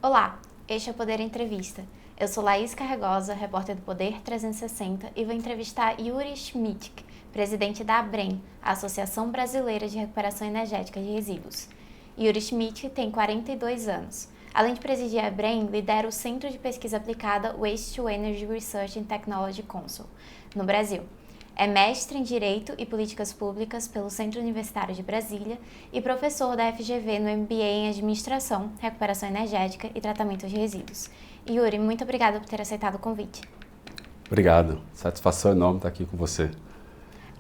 Olá, este é o Poder Entrevista. Eu sou Laís Carregosa, repórter do Poder 360 e vou entrevistar Yuri Schmidt, presidente da ABREM, a Associação Brasileira de Recuperação Energética de Resíduos. Yuri Schmidt tem 42 anos. Além de presidir a ABREM, lidera o Centro de Pesquisa Aplicada Waste to Energy Research and Technology Council, no Brasil. É mestre em Direito e Políticas Públicas pelo Centro Universitário de Brasília e professor da FGV no MBA em Administração, Recuperação Energética e Tratamento de Resíduos. Yuri, muito obrigada por ter aceitado o convite. Obrigado. Satisfação enorme estar aqui com você.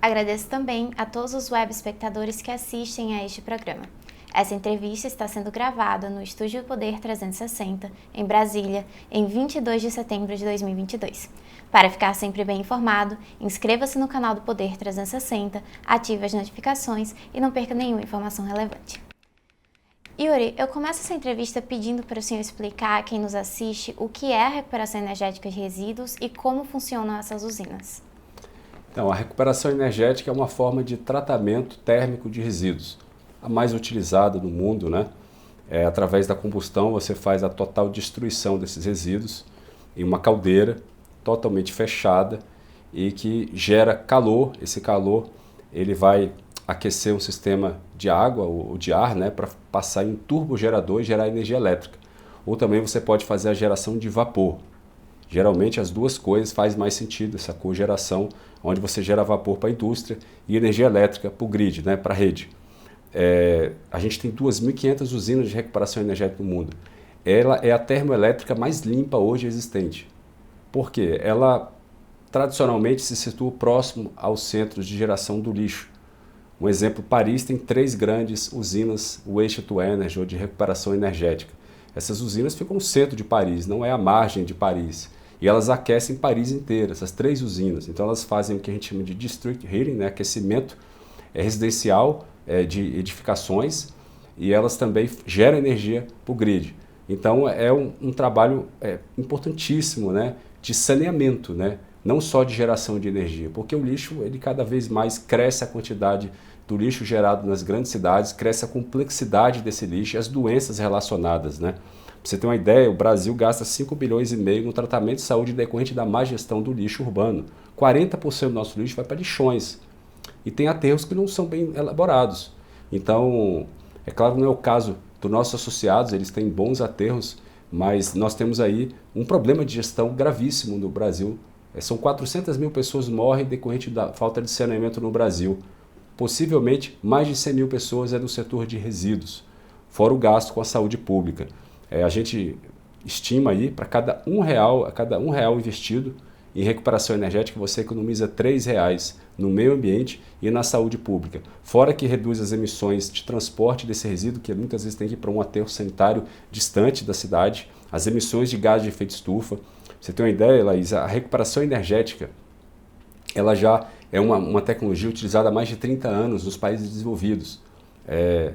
Agradeço também a todos os web espectadores que assistem a este programa. Essa entrevista está sendo gravada no Estúdio Poder 360, em Brasília, em 22 de setembro de 2022. Para ficar sempre bem informado, inscreva-se no canal do Poder 360, ative as notificações e não perca nenhuma informação relevante. Yuri, eu começo essa entrevista pedindo para o senhor explicar a quem nos assiste o que é a recuperação energética de resíduos e como funcionam essas usinas. Então, a recuperação energética é uma forma de tratamento térmico de resíduos, a mais utilizada no mundo, né? Através da combustão você faz a total destruição desses resíduos em uma caldeira totalmente fechada e que gera calor. Esse calor ele vai aquecer um sistema de água ou de ar, né, para passar em um turbogerador e gerar energia elétrica. Ou também você pode fazer a geração de vapor. Geralmente as duas coisas faz mais sentido, essa cogeração, onde você gera vapor para a indústria e energia elétrica para o grid, né, para a rede. A gente tem 2.500 usinas de recuperação energética no mundo. Ela é a termoelétrica mais limpa hoje existente. Por quê? Ela tradicionalmente se situa próximo aos centros de geração do lixo. Um exemplo, Paris tem 3 grandes usinas Waste to Energy, ou de recuperação energética. Essas usinas ficam no centro de Paris, não é a margem de Paris. E elas aquecem Paris inteira, essas 3 usinas. Então elas fazem o que a gente chama de district heating, né, aquecimento residencial de edificações, e elas também geram energia para o grid. Então é um trabalho importantíssimo, né, de saneamento, né, não só de geração de energia, porque o lixo, ele cada vez mais cresce a quantidade do lixo gerado nas grandes cidades, cresce a complexidade desse lixo e as doenças relacionadas, né? Pra você ter uma ideia, o Brasil gasta 5,5 bilhões no tratamento de saúde decorrente da má gestão do lixo urbano. 40% do nosso lixo vai para lixões. E tem aterros que não são bem elaborados. Então, é claro que não é o caso dos nossos associados, eles têm bons aterros, mas nós temos aí um problema de gestão gravíssimo no Brasil. São 400 mil pessoas morrem decorrente da falta de saneamento no Brasil. Possivelmente, mais de 100 mil pessoas é do setor de resíduos, fora o gasto com a saúde pública. A gente estima aí, para cada R$ 1 investido em recuperação energética, você economiza R$ 3 no meio ambiente e na saúde pública. Fora que reduz as emissões de transporte desse resíduo, que muitas vezes tem que ir para um aterro sanitário distante da cidade, as emissões de gás de efeito estufa. Você tem uma ideia, Laís, a recuperação energética, ela já é uma tecnologia utilizada há mais de 30 anos nos países desenvolvidos.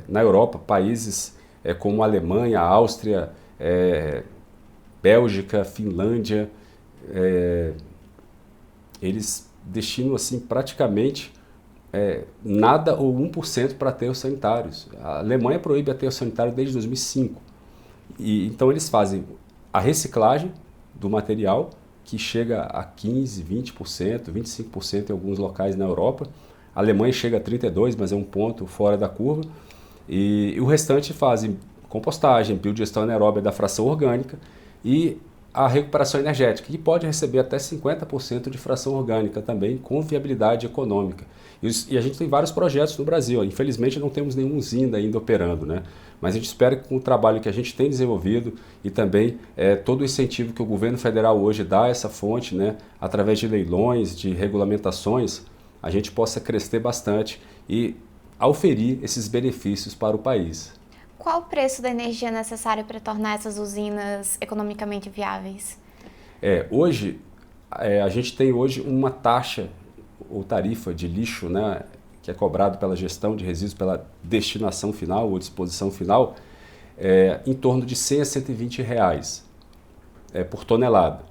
Na Europa, países como a Alemanha, a Áustria, Bélgica, Finlândia, eles destinam assim, praticamente nada ou 1% para aterros sanitários. A Alemanha proíbe aterro sanitário desde 2005. Então eles fazem a reciclagem do material, que chega a 15%, 20%, 25% em alguns locais na Europa. A Alemanha chega a 32%, mas é um ponto fora da curva. E o restante fazem compostagem, biodigestão anaeróbia da fração orgânica e a recuperação energética, que pode receber até 50% de fração orgânica também, com viabilidade econômica. E a gente tem vários projetos no Brasil. Infelizmente não temos nenhuma usina ainda operando, né? Mas a gente espera que com o trabalho que a gente tem desenvolvido e também todo o incentivo que o governo federal hoje dá a essa fonte, né, através de leilões, de regulamentações, a gente possa crescer bastante e auferir esses benefícios para o país. Qual o preço da energia necessário para tornar essas usinas economicamente viáveis? Hoje, a gente tem hoje uma taxa ou tarifa de lixo, né, que é cobrado pela gestão de resíduos, pela destinação final ou disposição final, em torno de 100 a 120 reais por tonelada.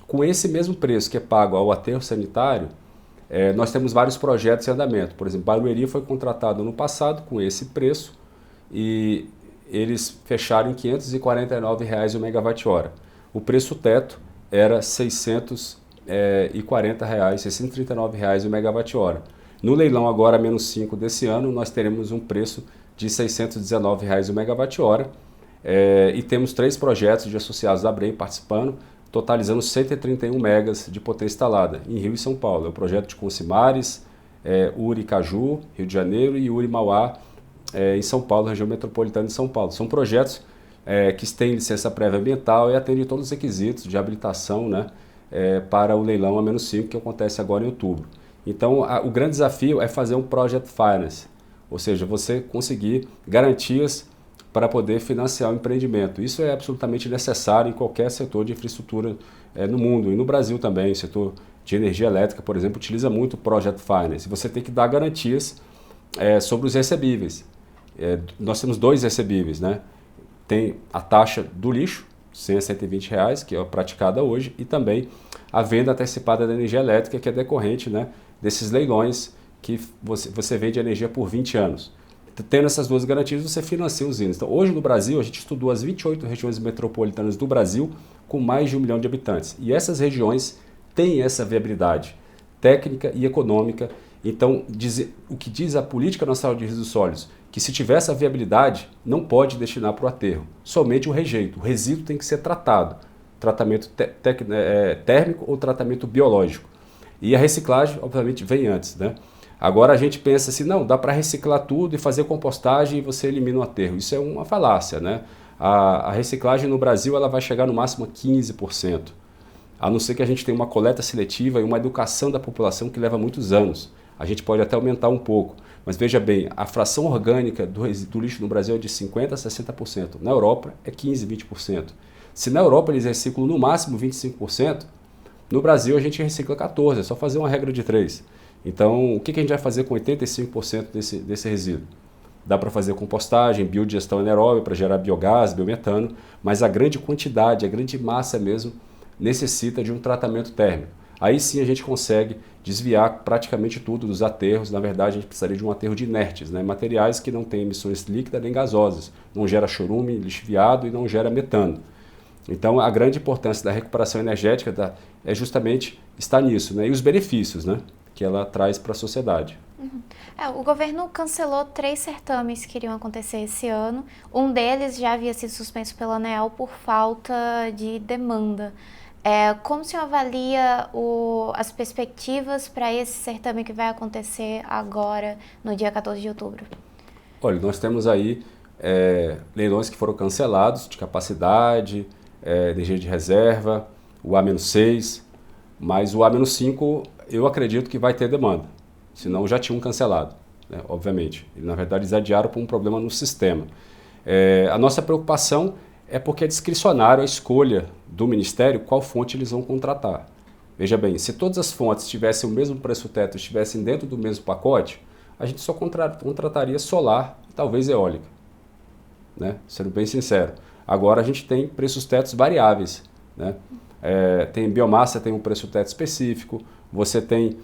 Com esse mesmo preço que é pago ao aterro sanitário, nós temos vários projetos em andamento. Por exemplo, Barueri foi contratado no passado com esse preço e eles fecharam em R$ 549 o megawatt-hora. O preço teto era R$ 639 o megawatt-hora. No leilão agora -5 desse ano, nós teremos um preço de R$ 619 o megawatt-hora e temos 3 projetos de associados da Brem participando, totalizando 131 megas de potência instalada em Rio e São Paulo. É o projeto de Consimares, Uri Caju, Rio de Janeiro, e Uri Mauá, em São Paulo, região metropolitana de São Paulo. São projetos que têm licença prévia ambiental e atendem todos os requisitos de habilitação, né, para o leilão A-5, que acontece agora em outubro. Então, o grande desafio é fazer um Project Finance, ou seja, você conseguir garantias para poder financiar o empreendimento. Isso é absolutamente necessário em qualquer setor de infraestrutura no mundo e no Brasil também. O setor de energia elétrica, por exemplo, utiliza muito o Project Finance. Você tem que dar garantias sobre os recebíveis. Nós temos 2 recebíveis, né? Tem a taxa do lixo, R$ 100 a R$ 120, que é praticada hoje, e também a venda antecipada da energia elétrica, que é decorrente, né, desses leilões que você vende energia por 20 anos. Tendo essas 2 garantias, você financia os índices. Então, hoje no Brasil, a gente estudou as 28 regiões metropolitanas do Brasil com mais de 1 milhão de habitantes. E essas regiões têm essa viabilidade técnica e econômica. Então, o que diz a Política Nacional de Resíduos Sólidos, que se tiver essa viabilidade, não pode destinar para o aterro, somente o rejeito. O resíduo tem que ser tratado, tratamento térmico ou tratamento biológico. E a reciclagem, obviamente, vem antes, né? Agora a gente pensa assim, não, dá para reciclar tudo e fazer compostagem e você elimina o aterro. Isso é uma falácia, né? A reciclagem no Brasil ela vai chegar no máximo a 15%, a não ser que a gente tenha uma coleta seletiva e uma educação da população que leva muitos anos. A gente pode até aumentar um pouco, mas veja bem, a fração orgânica do lixo no Brasil é de 50% a 60%. Na Europa é 15%, 20%. Se na Europa eles reciclam no máximo 25%, no Brasil a gente recicla 14%, é só fazer uma regra de 3. Então, o que a gente vai fazer com 85% desse resíduo? Dá para fazer compostagem, biodigestão anaeróbica para gerar biogás, biometano, mas a grande quantidade, a grande massa mesmo, necessita de um tratamento térmico. Aí sim a gente consegue desviar praticamente tudo dos aterros. Na verdade, a gente precisaria de um aterro de inertes, né? Materiais que não têm emissões líquidas nem gasosas, não gera chorume, lixiviado e não gera metano. Então, a grande importância da recuperação energética é justamente estar nisso, né? E os benefícios, né, que ela traz para a sociedade. Uhum. O governo cancelou 3 certames que iriam acontecer esse ano. Um deles já havia sido suspenso pela ANEEL por falta de demanda. Como o senhor avalia as perspectivas para esse certame que vai acontecer agora, no dia 14 de outubro? Olha, nós temos aí leilões que foram cancelados, de capacidade, energia de reserva, o A-6, mas o A-5 eu acredito que vai ter demanda, senão já tinham cancelado, né, obviamente. E, na verdade, eles adiaram por um problema no sistema. A nossa preocupação é porque é discricionário a escolha do Ministério qual fonte eles vão contratar. Veja bem, se todas as fontes tivessem o mesmo preço teto, estivessem dentro do mesmo pacote, a gente só contrataria solar e talvez eólica, né? Sendo bem sincero. Agora a gente tem preços tetos variáveis, né? Tem biomassa, tem um preço teto específico, você tem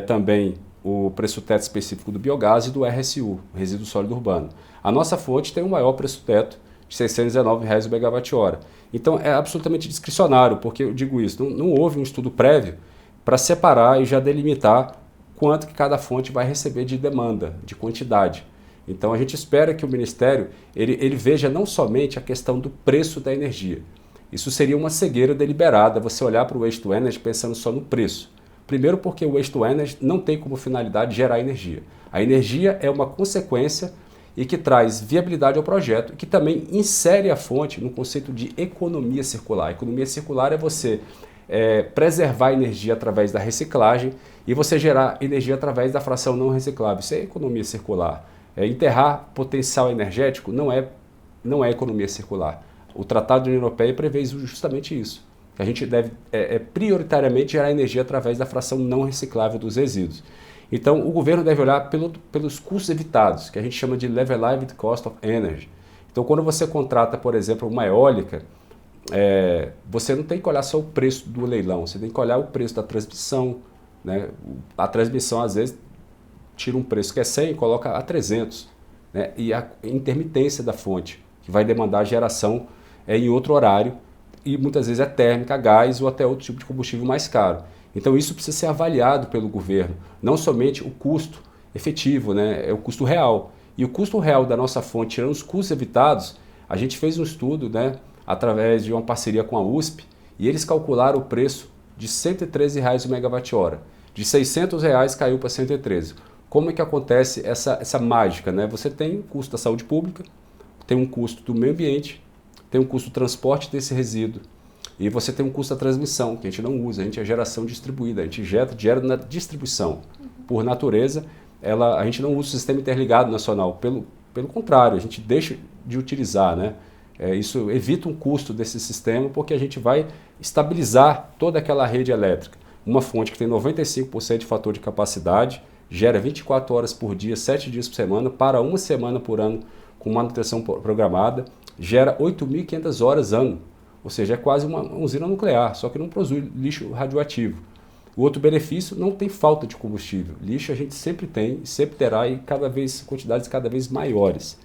também o preço teto específico do biogás e do RSU, resíduo sólido urbano. A nossa fonte tem o maior preço teto, de R$ 619 o megawatt-hora. Então é absolutamente discricionário, porque eu digo isso, não houve um estudo prévio para separar e já delimitar quanto que cada fonte vai receber de demanda, de quantidade. Então a gente espera que o Ministério ele veja não somente a questão do preço da energia. Isso seria uma cegueira deliberada, você olhar para o Waste to Energy pensando só no preço. Primeiro porque o Waste to Energy não tem como finalidade gerar energia. A energia é uma consequência e que traz viabilidade ao projeto e que também insere a fonte no conceito de economia circular. A economia circular é você preservar a energia através da reciclagem e você gerar energia através da fração não reciclável. Isso é economia circular. Enterrar potencial energético não é economia circular. O Tratado da União Europeia prevê justamente isso. Que a gente deve prioritariamente gerar energia através da fração não reciclável dos resíduos. Então, o governo deve olhar pelos custos evitados, que a gente chama de levelized cost of energy. Então, quando você contrata, por exemplo, uma eólica, você não tem que olhar só o preço do leilão, você tem que olhar o preço da transmissão, né? A transmissão, às vezes, tira um preço que é 100 e coloca a 300, né? E a intermitência da fonte, que vai demandar geração em outro horário, e muitas vezes é térmica, gás ou até outro tipo de combustível mais caro. Então isso precisa ser avaliado pelo governo, não somente o custo efetivo, né, é o custo real. E o custo real da nossa fonte, tirando os custos evitados, a gente fez um estudo, né, através de uma parceria com a USP, e eles calcularam o preço de R$ 113 o megawatt-hora. De R$ 600 caiu para 113. Como é que acontece essa mágica, né? Você tem o custo da saúde pública, tem um custo do meio ambiente, tem um custo do transporte desse resíduo, e você tem um custo da transmissão, que a gente não usa, a gente é geração distribuída, a gente gera na distribuição. Por natureza, a gente não usa o sistema interligado nacional, pelo contrário, a gente deixa de utilizar, né? Isso evita um custo desse sistema, porque a gente vai estabilizar toda aquela rede elétrica. Uma fonte que tem 95% de fator de capacidade, gera 24 horas por dia, 7 dias por semana, para uma semana por ano com manutenção programada, gera 8.500 horas ano, ou seja, é quase uma usina nuclear, só que não produz lixo radioativo. O outro benefício, não tem falta de combustível. Lixo a gente sempre tem, sempre terá, e quantidades cada vez maiores.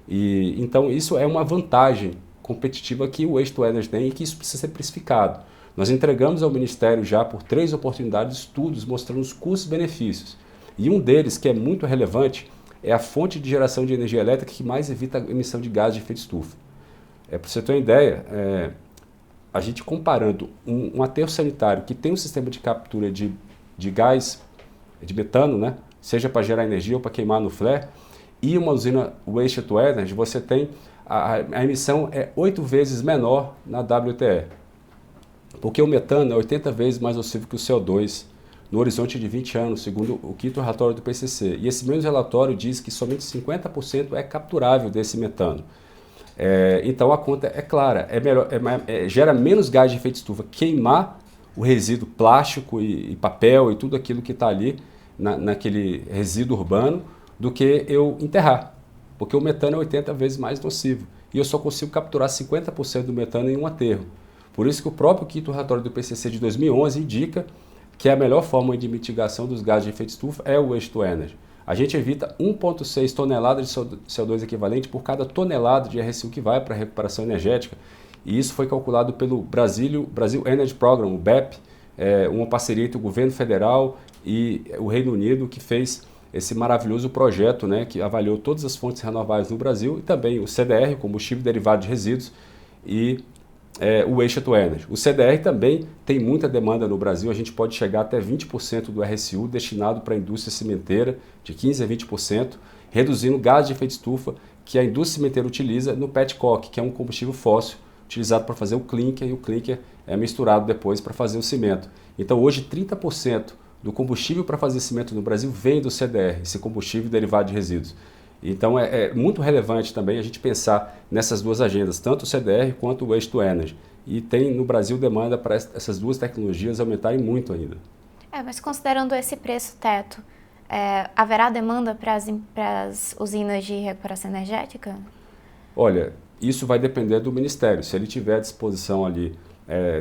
Então isso é uma vantagem competitiva que o Waste-to-Energy tem e que isso precisa ser precificado. Nós entregamos ao Ministério já por 3 oportunidades estudos mostrando os custos-benefícios. E um deles, que é muito relevante, é a fonte de geração de energia elétrica que mais evita a emissão de gases de efeito estufa. Para você ter uma ideia, a gente comparando um aterro sanitário que tem um sistema de captura de gás, de metano, né, seja para gerar energia ou para queimar no flare, e uma usina Waste-to-Energy, você tem a emissão é 8 vezes menor na WTE. Porque o metano é 80 vezes mais nocivo que o CO2 no horizonte de 20 anos, segundo o quinto relatório do PCC. E esse mesmo relatório diz que somente 50% é capturável desse metano. Então a conta é clara, gera menos gás de efeito estufa queimar o resíduo plástico e papel e tudo aquilo que está ali naquele resíduo urbano do que eu enterrar, porque o metano é 80 vezes mais nocivo e eu só consigo capturar 50% do metano em um aterro. Por isso que o próprio quinto relatório do PCC de 2011 indica que a melhor forma de mitigação dos gases de efeito estufa é o Waste-to-Energy. A gente evita 1,6 toneladas de CO2 equivalente por cada tonelada de RSU que vai para a recuperação energética. E isso foi calculado pelo Brasil Energy Program, o BEP, uma parceria entre o governo federal e o Reino Unido, que fez esse maravilhoso projeto, né, que avaliou todas as fontes renováveis no Brasil, e também o CDR, combustível derivado de resíduos, e o Waste-to-Energy. O CDR também tem muita demanda no Brasil, a gente pode chegar até 20% do RSU destinado para a indústria cimenteira, de 15% a 20%, reduzindo gás de efeito estufa que a indústria cimenteira utiliza no petcoke, que é um combustível fóssil utilizado para fazer o clinker, e o clinker é misturado depois para fazer o cimento. Então hoje 30% do combustível para fazer cimento no Brasil vem do CDR, esse combustível derivado de resíduos. Então é muito relevante também a gente pensar nessas duas agendas, tanto o CDR quanto o Waste-to-Energy. E tem no Brasil demanda para essas duas tecnologias aumentarem muito ainda. Mas considerando esse preço teto, haverá demanda para as usinas de recuperação energética? Olha, isso vai depender do Ministério. Se ele tiver à disposição ali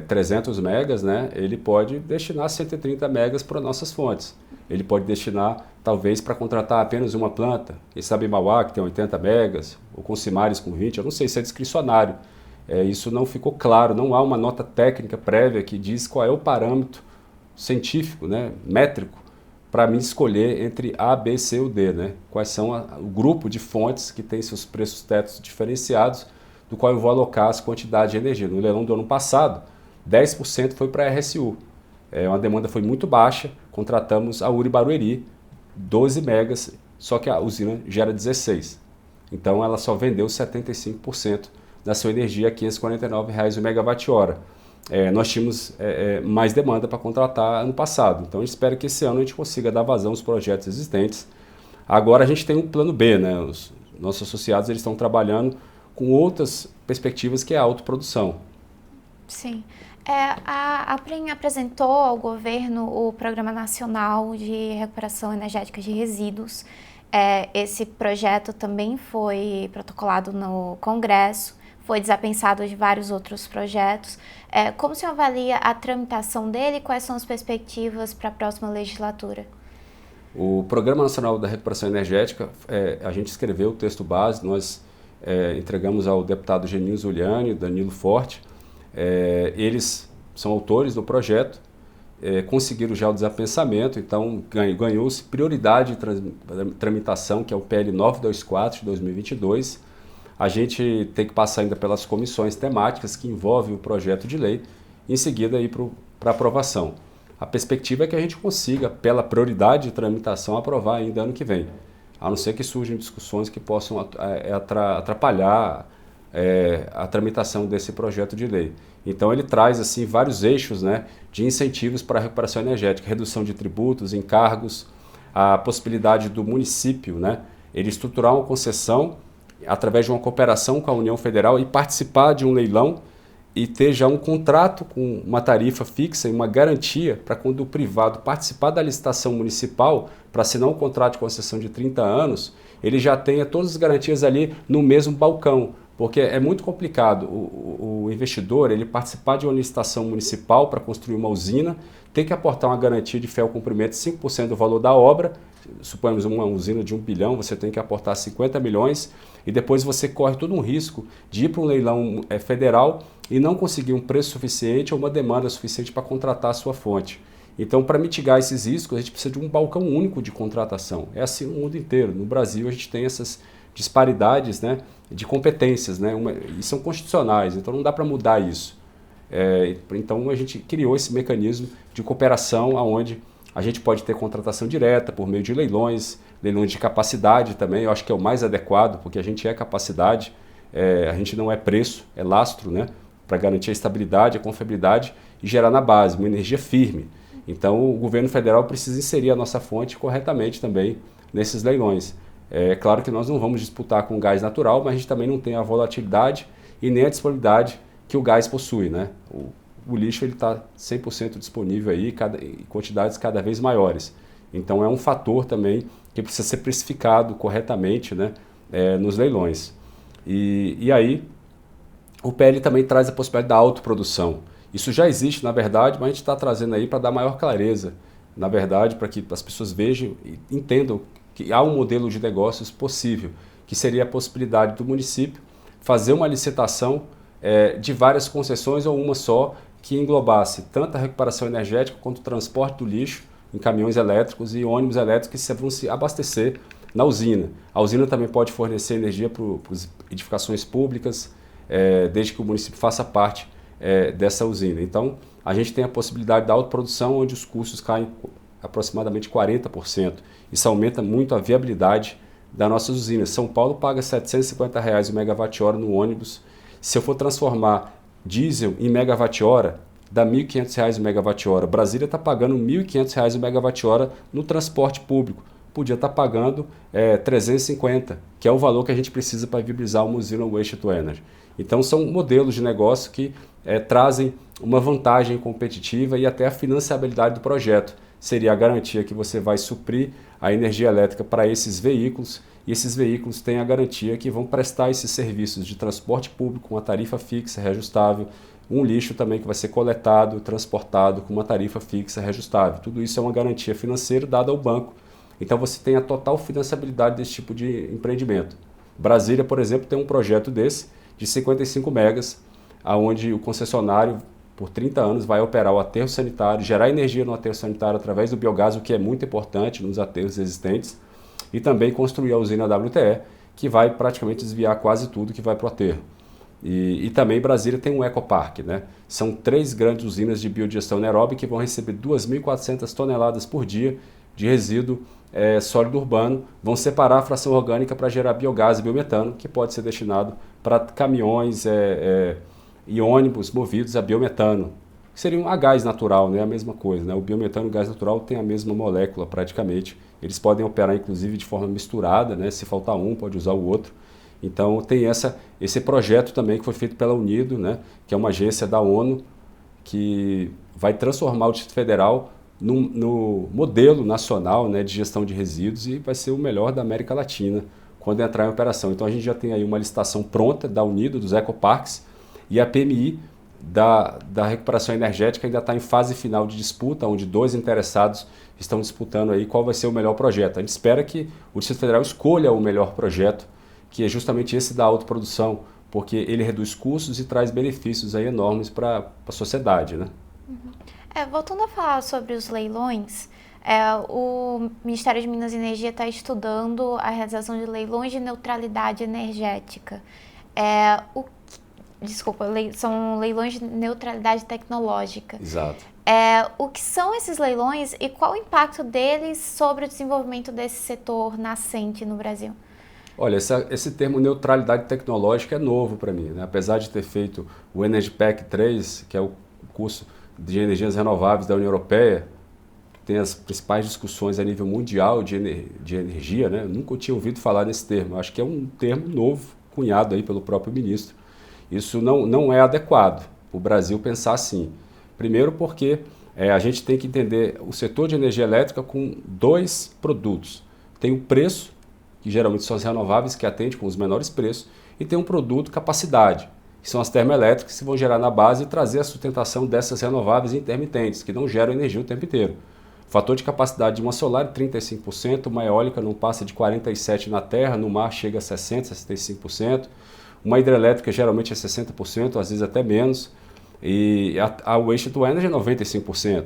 300 megas, né, ele pode destinar 130 megas para nossas fontes. Ele pode destinar, talvez, para contratar apenas uma planta. Quem sabe em Mauá, que tem 80 megas, ou com Simares com 20, eu não sei se é discricionário. Isso não ficou claro, não há uma nota técnica prévia que diz qual é o parâmetro científico, né, métrico, para mim escolher entre A, B, C ou D. Né? Quais são o grupo de fontes que tem seus preços tetos diferenciados, do qual eu vou alocar as quantidades de energia. No leilão do ano passado, 10% foi para a RSU. Uma demanda foi muito baixa, contratamos a Uri Barueri, 12 megas, só que a usina gera 16. Então ela só vendeu 75% da sua energia a R$ 549 o megawatt-hora. Nós tínhamos mais demanda para contratar ano passado, então eu espero que esse ano a gente consiga dar vazão aos projetos existentes. Agora a gente tem um plano B, né? Os nossos associados eles estão trabalhando com outras perspectivas, que é a autoprodução. Sim. A APREM apresentou ao governo o Programa Nacional de Recuperação Energética de Resíduos. Esse projeto também foi protocolado no Congresso, foi desapensado de vários outros projetos. Como se avalia a tramitação dele e quais são as perspectivas para a próxima legislatura? O Programa Nacional da Recuperação Energética, a gente escreveu o texto base, nós entregamos ao deputado Geninho Zuliani e Danilo Forte. Eles são autores do projeto, conseguiram já o desapensamento, então ganhou-se prioridade de tramitação, que é o PL 924 de 2022. A gente tem que passar ainda pelas comissões temáticas que envolvem o projeto de lei, e em seguida ir para aprovação. A perspectiva é que a gente consiga, pela prioridade de tramitação, aprovar ainda ano que vem, a não ser que surjam discussões que possam atrapalhar a tramitação desse projeto de lei. Então ele traz assim vários eixos, né, de incentivos para a recuperação energética, redução de tributos, encargos, a possibilidade do município, né, ele estruturar uma concessão através de uma cooperação com a União Federal e participar de um leilão e ter já um contrato com uma tarifa fixa e uma garantia para quando o privado participar da licitação municipal para assinar um contrato de concessão de 30 anos, ele já tenha todas as garantias ali no mesmo balcão, porque é muito complicado o investidor ele participar de uma licitação municipal para construir uma usina, tem que aportar uma garantia de fiel cumprimento de 5% do valor da obra. Suponhamos uma usina de 1 bilhão, você tem que aportar 50 milhões e depois você corre todo um risco de ir para um leilão federal e não conseguir um preço suficiente ou uma demanda suficiente para contratar a sua fonte. Então, para mitigar esses riscos, a gente precisa de um balcão único de contratação. É assim no mundo inteiro. No Brasil, a gente tem essas disparidades, né, de competências, né, e são constitucionais, então não dá para mudar isso. Então, a gente criou esse mecanismo de cooperação onde a gente pode ter contratação direta por meio de leilões de capacidade também, eu acho que é o mais adequado, porque a gente é capacidade, a gente não é preço, é lastro, né, para garantir a estabilidade, a confiabilidade e gerar na base uma energia firme. Então, o governo federal precisa inserir a nossa fonte corretamente também nesses leilões. É claro que nós não vamos disputar com gás natural, mas a gente também não tem a volatilidade e nem a disponibilidade que o gás possui, né? O lixo está 100% disponível aí, em quantidades cada vez maiores. Então é um fator também que precisa ser precificado corretamente, né, nos leilões. E aí o PL também traz a possibilidade da autoprodução. Isso já existe, na verdade, mas a gente está trazendo aí para dar maior clareza, na verdade, para que as pessoas vejam e entendam que há um modelo de negócios possível, que seria a possibilidade do município fazer uma licitação de várias concessões ou uma só, que englobasse tanto a recuperação energética quanto o transporte do lixo em caminhões elétricos e ônibus elétricos que vão se abastecer na usina. A usina também pode fornecer energia para as edificações públicas, desde que o município faça parte dessa usina. Então, a gente tem a possibilidade da autoprodução, onde os custos caem aproximadamente 40%. Isso aumenta muito a viabilidade das nossas usinas. São Paulo paga R$ 750 o megawatt-hora no ônibus. Se eu for transformar diesel em megawatt-hora, dá R$ 1.500 o megawatt-hora. Brasília está pagando R$ 1.500 o megawatt-hora no transporte público. Podia estar pagando 350, que é o valor que a gente precisa para viabilizar uma usina Waste to Energy. Então são modelos de negócio que trazem uma vantagem competitiva e até a financiabilidade do projeto. Seria a garantia que você vai suprir a energia elétrica para esses veículos, e esses veículos têm a garantia que vão prestar esses serviços de transporte público com uma tarifa fixa, reajustável, um lixo também que vai ser coletado, transportado com uma tarifa fixa, reajustável. Tudo isso é uma garantia financeira dada ao banco. Então você tem a total financiabilidade desse tipo de empreendimento. Brasília, por exemplo, tem um projeto desse de 55 megas, onde o concessionário, por 30 anos, vai operar o aterro sanitário, gerar energia no aterro sanitário através do biogás, o que é muito importante nos aterros existentes, e também construir a usina WTE, que vai praticamente desviar quase tudo que vai para o aterro. E também Brasília tem um ecoparque, né? São 3 grandes usinas de biodigestão anaeróbica que vão receber 2.400 toneladas por dia de resíduo sólido urbano, vão separar a fração orgânica para gerar biogás e biometano, que pode ser destinado para caminhões e ônibus movidos a biometano, que seria a gás natural, né? A mesma coisa, né? O biometano e o gás natural têm a mesma molécula praticamente, eles podem operar inclusive de forma misturada, né? Se faltar um, pode usar o outro. Então tem esse projeto também que foi feito pela UNIDO, né? Que é uma agência da ONU, que vai transformar o Distrito Federal no modelo nacional, né, de gestão de resíduos, e vai ser o melhor da América Latina quando entrar em operação. Então a gente já tem aí uma licitação pronta da UNIDO, dos ecoparques, e a PMI da recuperação energética ainda está em fase final de disputa, onde 2 interessados estão disputando aí qual vai ser o melhor projeto. A gente espera que o Distrito Federal escolha o melhor projeto que é justamente esse da autoprodução, porque ele reduz custos e traz benefícios aí enormes para a sociedade, né? Voltando a falar sobre os leilões, o Ministério de Minas e Energia está estudando a realização de leilões de neutralidade energética. São leilões de neutralidade tecnológica. Exato. O que são esses leilões e qual o impacto deles sobre o desenvolvimento desse setor nascente no Brasil? Olha, esse termo neutralidade tecnológica é novo para mim, né? Apesar de ter feito o Energy Pack 3, que é o curso de energias renováveis da União Europeia, que tem as principais discussões a nível mundial de energia, né? Eu nunca tinha ouvido falar nesse termo. Eu acho que é um termo novo, cunhado aí pelo próprio ministro. Isso não é adequado o Brasil pensar assim. Primeiro porque a gente tem que entender o setor de energia elétrica com dois produtos. Tem o preço, que geralmente são as renováveis, que atende com os menores preços, e tem um produto capacidade, que são as termoelétricas que vão gerar na base e trazer a sustentação dessas renováveis intermitentes, que não geram energia o tempo inteiro. O fator de capacidade de uma solar é 35%, uma eólica não passa de 47% na terra, no mar chega a 60%, 65%, uma hidrelétrica geralmente é 60%, às vezes até menos, e a waste to energy é 95%.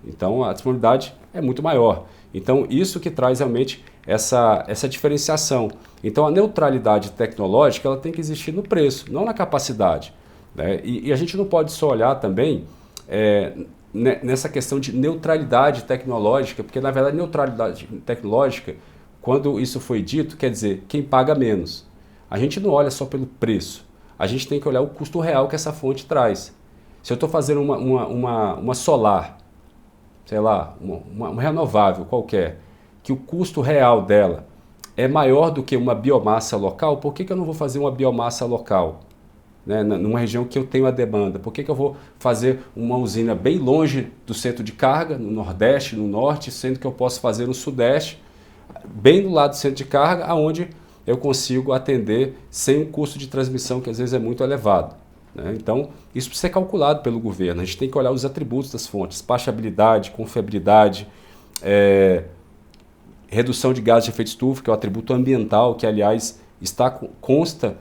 Então a disponibilidade é muito maior. Então isso que traz realmente essa diferenciação. Então a neutralidade tecnológica ela tem que existir no preço, não na capacidade, né? E a gente não pode só olhar também nessa questão de neutralidade tecnológica, porque na verdade neutralidade tecnológica, quando isso foi dito, quer dizer quem paga menos. A gente não olha só pelo preço, a gente tem que olhar o custo real que essa fonte traz. Se eu estou fazendo uma solar, sei lá, uma renovável qualquer, que o custo real dela é maior do que uma biomassa local, por que eu não vou fazer uma biomassa local? Né? Numa região que eu tenho a demanda, por que eu vou fazer uma usina bem longe do centro de carga, no Nordeste, no Norte, sendo que eu posso fazer no Sudeste, bem do lado do centro de carga, onde eu consigo atender sem um custo de transmissão que às vezes é muito elevado. Né? Então, isso precisa ser calculado pelo governo. A gente tem que olhar os atributos das fontes, pastabilidade, confiabilidade, redução de gases de efeito estufa, que é o atributo ambiental, que aliás consta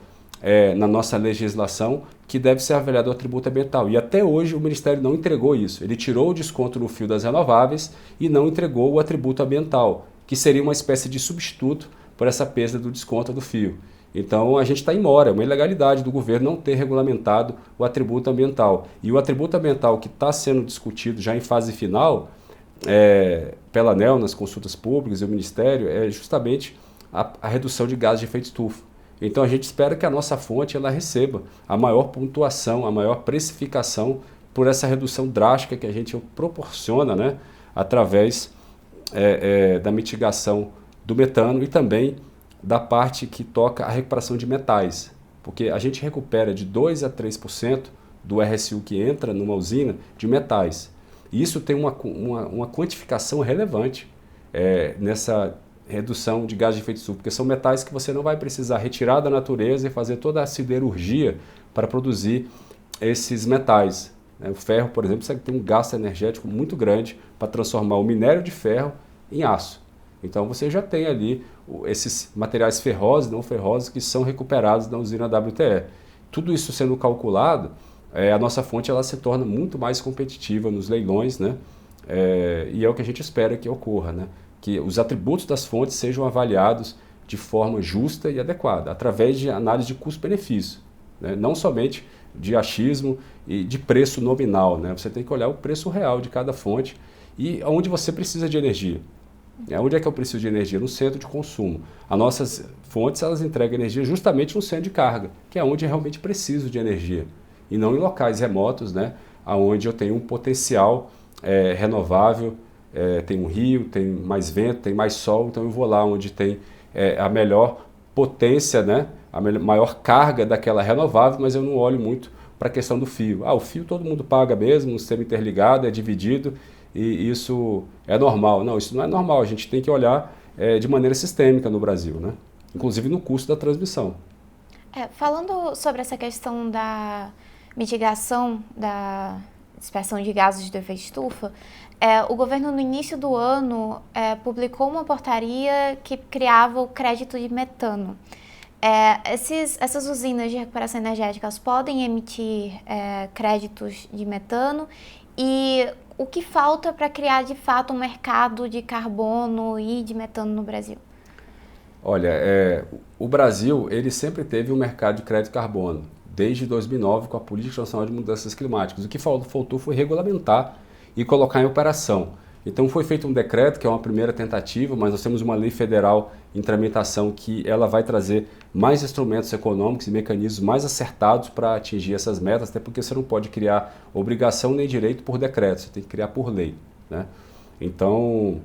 na nossa legislação, que deve ser avaliado o atributo ambiental. E até hoje o Ministério não entregou isso. Ele tirou o desconto no fio das renováveis e não entregou o atributo ambiental, que seria uma espécie de substituto por essa perda do desconto do fio. Então a gente está em mora, é uma ilegalidade do governo não ter regulamentado o atributo ambiental. E o atributo ambiental que está sendo discutido já em fase final, pela ANEEL, nas consultas públicas e o Ministério, é justamente a redução de gases de efeito estufa. Então a gente espera que a nossa fonte ela receba a maior pontuação, a maior precificação por essa redução drástica que a gente proporciona, né, através da mitigação do metano e também da parte que toca a recuperação de metais, porque a gente recupera de 2 a 3% do RSU que entra numa usina de metais. E isso tem uma quantificação relevante nessa redução de gás de efeito estufa, porque são metais que você não vai precisar retirar da natureza e fazer toda a siderurgia para produzir esses metais. O ferro, por exemplo, você tem um gasto energético muito grande para transformar o minério de ferro em aço. Então você já tem ali esses materiais ferrosos e não ferrosos que são recuperados na usina WTE. Tudo isso sendo calculado, a nossa fonte ela se torna muito mais competitiva nos leilões, né? E é o que a gente espera que ocorra, né? Que os atributos das fontes sejam avaliados de forma justa e adequada, através de análise de custo-benefício, né? Não somente de achismo e de preço nominal, né? Você tem que olhar o preço real de cada fonte e onde você precisa de energia. Onde é que eu preciso de energia? No centro de consumo. As nossas fontes elas entregam energia justamente no centro de carga, que é onde eu realmente preciso de energia. E não em locais remotos, né, onde eu tenho um potencial renovável, tem um rio, tem mais vento, tem mais sol, então eu vou lá onde tem a melhor potência, né, a maior carga daquela renovável, mas eu não olho muito para a questão do fio. O fio todo mundo paga mesmo, um sistema interligado, é dividido, e isso é normal. Não, isso não é normal, a gente tem que olhar de maneira sistêmica no Brasil, né? Inclusive no custo da transmissão. Falando sobre essa questão da mitigação da dispersão de gases de efeito estufa, o governo no início do ano publicou uma portaria que criava o crédito de metano. Essas usinas de recuperação energética elas podem emitir créditos de metano e o que falta para criar de fato um mercado de carbono e de metano no Brasil? Olha, o Brasil ele sempre teve um mercado de crédito de carbono, desde 2009 com a Política Nacional de Mudanças Climáticas. O que faltou foi regulamentar e colocar em operação. Então foi feito um decreto, que é uma primeira tentativa, mas nós temos uma lei federal em tramitação que ela vai trazer mais instrumentos econômicos e mecanismos mais acertados para atingir essas metas, até porque você não pode criar obrigação nem direito por decreto, você tem que criar por lei, né? Então,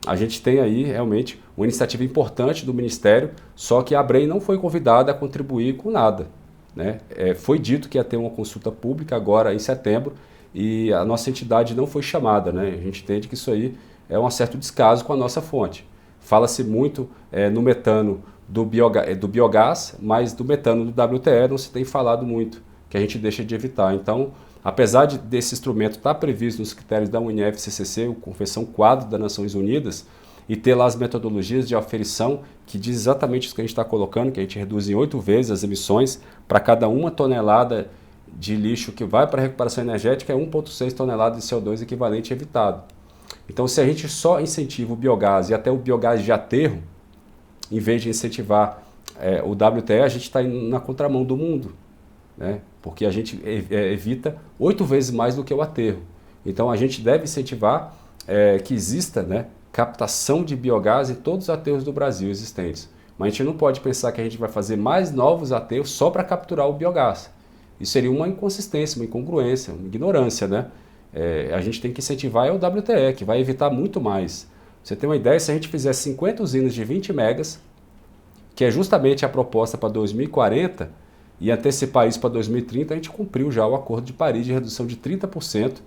a gente tem aí realmente uma iniciativa importante do Ministério, só que a ABREM não foi convidada a contribuir com nada, né? Foi dito que ia ter uma consulta pública agora em setembro, e a nossa entidade não foi chamada, né? A gente entende que isso aí é um certo descaso com a nossa fonte. Fala-se muito no metano do biogás, mas do metano do WTE não se tem falado muito, que a gente deixa de evitar. Então, apesar desse instrumento estar previsto nos critérios da UNFCCC, a Convenção Quadro das Nações Unidas, e ter lá as metodologias de aferição que diz exatamente isso que a gente está colocando, que a gente reduz em 8 vezes as emissões para cada 1 tonelada de lixo que vai para a recuperação energética, é 1,6 toneladas de CO2 equivalente evitado. Então, se a gente só incentiva o biogás e até o biogás de aterro, em vez de incentivar o WTE, a gente está indo na contramão do mundo, né? Porque a gente evita 8 vezes mais do que o aterro. Então, a gente deve incentivar que exista, né, captação de biogás em todos os aterros do Brasil existentes. Mas a gente não pode pensar que a gente vai fazer mais novos aterros só para capturar o biogás. Isso seria uma inconsistência, uma incongruência, uma ignorância, né? A gente tem que incentivar o WTE, que vai evitar muito mais. Você tem uma ideia, se a gente fizer 50 usinas de 20 megas, que é justamente a proposta para 2040, e antecipar isso para 2030, a gente cumpriu já o Acordo de Paris de redução de 30%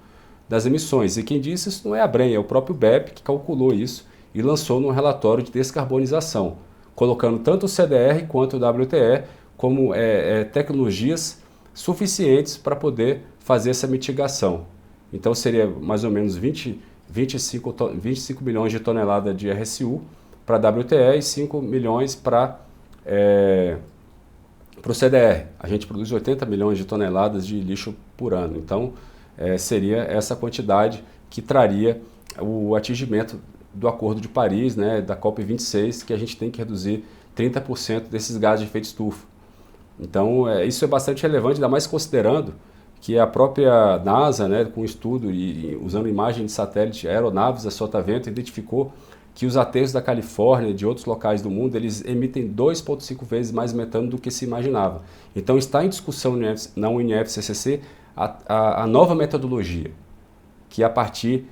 das emissões. E quem disse isso não é a ABREM, é o próprio BEP que calculou isso e lançou num relatório de descarbonização, colocando tanto o CDR quanto o WTE como tecnologias suficientes para poder fazer essa mitigação. Então seria mais ou menos 25 milhões de toneladas de RSU para WTE e 5 milhões para o CDR. A gente produz 80 milhões de toneladas de lixo por ano. Então seria essa quantidade que traria o atingimento do Acordo de Paris, né, da COP26, que a gente tem que reduzir 30% desses gases de efeito estufa. Então, isso é bastante relevante, ainda mais considerando que a própria NASA, né, com estudo e usando imagem de satélite, aeronaves, a Sotavento, identificou que os aterros da Califórnia e de outros locais do mundo, eles emitem 2,5 vezes mais metano do que se imaginava. Então, está em discussão na UNFCCC a nova metodologia, que a partir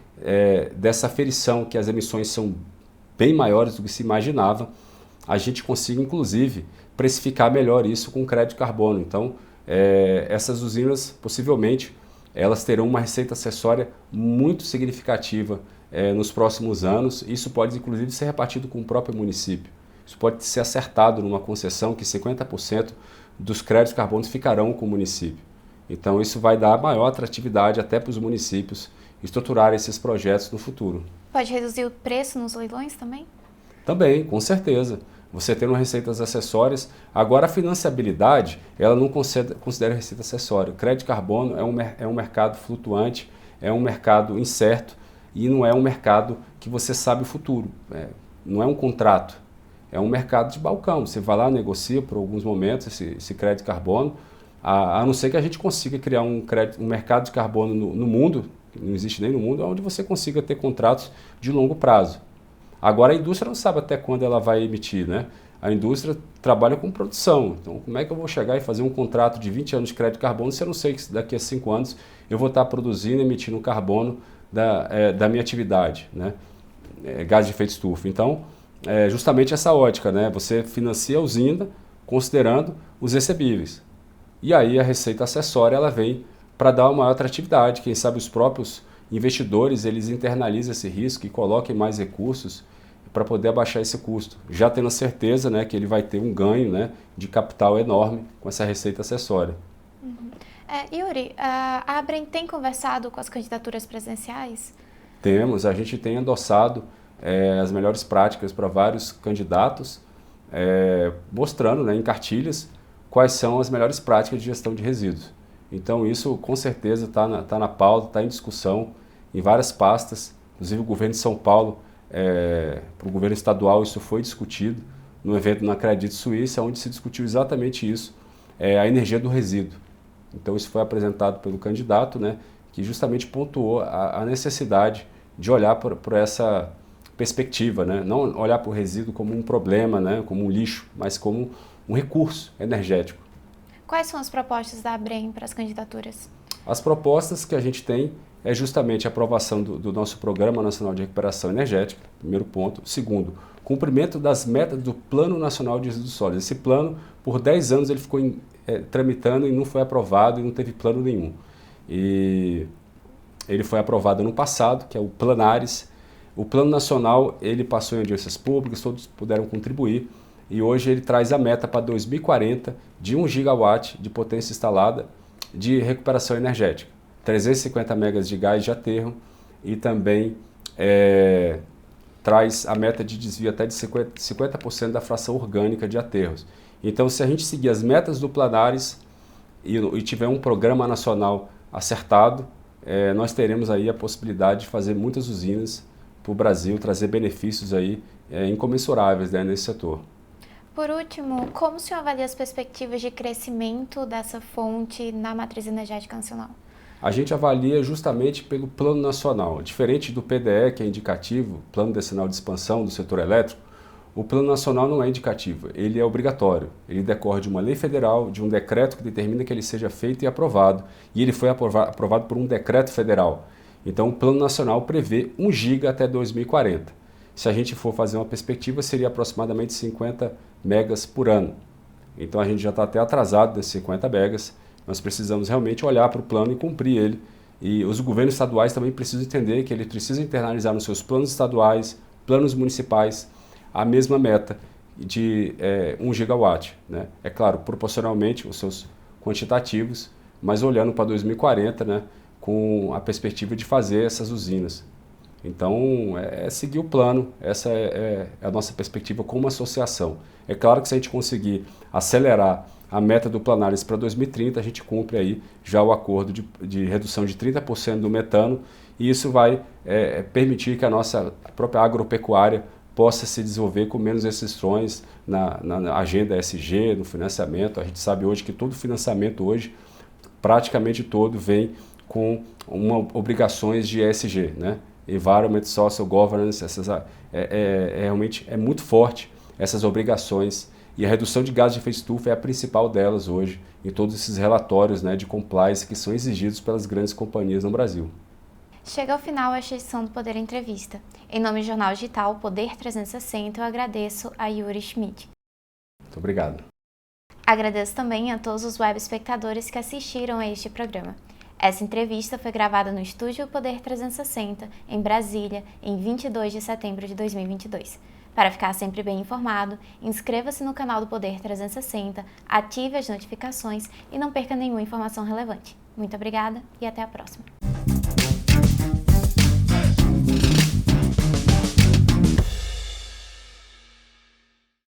dessa aferição, que as emissões são bem maiores do que se imaginava, a gente consiga, inclusive, precificar melhor isso com crédito de carbono. Então, essas usinas, possivelmente, elas terão uma receita acessória muito significativa nos próximos anos. Isso pode, inclusive, ser repartido com o próprio município. Isso pode ser acertado numa concessão que 50% dos créditos de carbono ficarão com o município. Então, isso vai dar maior atratividade até para os municípios estruturarem esses projetos no futuro. Pode reduzir o preço nos leilões também? Também, com certeza. Você tendo receitas acessórias. Agora, a financiabilidade, ela não considera receita acessória. O crédito de carbono é um mercado flutuante, é um mercado incerto e não é um mercado que você sabe o futuro. Não é um contrato, é um mercado de balcão. Você vai lá, negocia por alguns momentos esse crédito de carbono, a não ser que a gente consiga criar um mercado de carbono no mundo, que não existe nem no mundo, onde você consiga ter contratos de longo prazo. Agora a indústria não sabe até quando ela vai emitir, né? A indústria trabalha com produção. Então, como é que eu vou chegar e fazer um contrato de 20 anos de crédito de carbono se eu não sei que daqui a 5 anos eu vou estar produzindo e emitindo carbono da minha atividade, né? Gás de efeito estufa. Então, justamente essa ótica, né? Você financia a usina considerando os recebíveis. E aí a receita acessória ela vem para dar uma maior atratividade. Quem sabe os próprios investidores eles internalizam esse risco e coloquem mais recursos para poder abaixar esse custo, já tendo a certeza, né, que ele vai ter um ganho, né, de capital enorme com essa receita acessória. Uhum. Yuri, a ABREM tem conversado com as candidaturas presidenciais? Temos, a gente tem adoçado as melhores práticas para vários candidatos. mostrando, né, em cartilhas quais são as melhores práticas de gestão de resíduos. Então isso com certeza está na pauta, está em discussão em várias pastas, inclusive o governo de São Paulo, para o governo estadual isso foi discutido no evento na Credit Suíça, onde se discutiu exatamente isso, a energia do resíduo. Então isso foi apresentado pelo candidato, né, que justamente pontuou a necessidade de olhar por essa perspectiva, né, não olhar para o resíduo como um problema, né, como um lixo, mas como um recurso energético. Quais são as propostas da ABREM para as candidaturas? As propostas que a gente tem é justamente a aprovação do nosso Programa Nacional de Recuperação Energética, primeiro ponto. Segundo, cumprimento das metas do Plano Nacional de Resíduos Sólidos. Esse plano, por 10 anos, ele ficou tramitando e não foi aprovado e não teve plano nenhum. E ele foi aprovado ano passado, que é o Planares. O Plano Nacional, ele passou em audiências públicas, todos puderam contribuir. E hoje ele traz a meta para 2040 de 1 gigawatt de potência instalada de recuperação energética. 350 megas de gás de aterro e também traz a meta de desvio até de 50% da fração orgânica de aterros. Então, se a gente seguir as metas do Planares e tiver um programa nacional acertado, nós teremos aí a possibilidade de fazer muitas usinas para o Brasil, trazer benefícios aí incomensuráveis, né, nesse setor. Por último, como o senhor avalia as perspectivas de crescimento dessa fonte na matriz energética nacional? A gente avalia justamente pelo Plano Nacional. Diferente do PDE, que é indicativo, Plano Decenal de Expansão do Setor Elétrico, o Plano Nacional não é indicativo, ele é obrigatório. Ele decorre de uma lei federal, de um decreto que determina que ele seja feito e aprovado. E ele foi aprovado por um decreto federal. Então, o Plano Nacional prevê 1 giga até 2040. Se a gente for fazer uma perspectiva, seria aproximadamente 50 megas por ano. Então, a gente já está até atrasado desses 50 megas. Nós precisamos realmente olhar para o plano e cumprir ele. E os governos estaduais também precisam entender que eles precisam internalizar nos seus planos estaduais, planos municipais, a mesma meta de 1 gigawatt. Né? É claro, proporcionalmente os seus quantitativos, mas olhando para 2040, né, com a perspectiva de fazer essas usinas. Então, seguir o plano, essa é a nossa perspectiva como associação. É claro que se a gente conseguir acelerar a meta do Planares para 2030, a gente cumpre aí já o acordo de redução de 30% do metano e isso vai permitir que a nossa própria agropecuária possa se desenvolver com menos restrições na agenda ESG, no financiamento. A gente sabe hoje que todo financiamento hoje, praticamente todo, vem com obrigações de ESG, né? Environment, Social Governance, realmente é muito forte essas obrigações e a redução de gases de efeito estufa é a principal delas hoje em todos esses relatórios, né, de compliance que são exigidos pelas grandes companhias no Brasil. Chega ao final esta edição do Poder Entrevista. Em nome do jornal digital Poder 360, eu agradeço a Yuri Schmidt. Muito obrigado. Agradeço também a todos os web espectadores que assistiram a este programa. Essa entrevista foi gravada no Estúdio Poder 360, em Brasília, em 22 de setembro de 2022. Para ficar sempre bem informado, inscreva-se no canal do Poder 360, ative as notificações e não perca nenhuma informação relevante. Muito obrigada e até a próxima.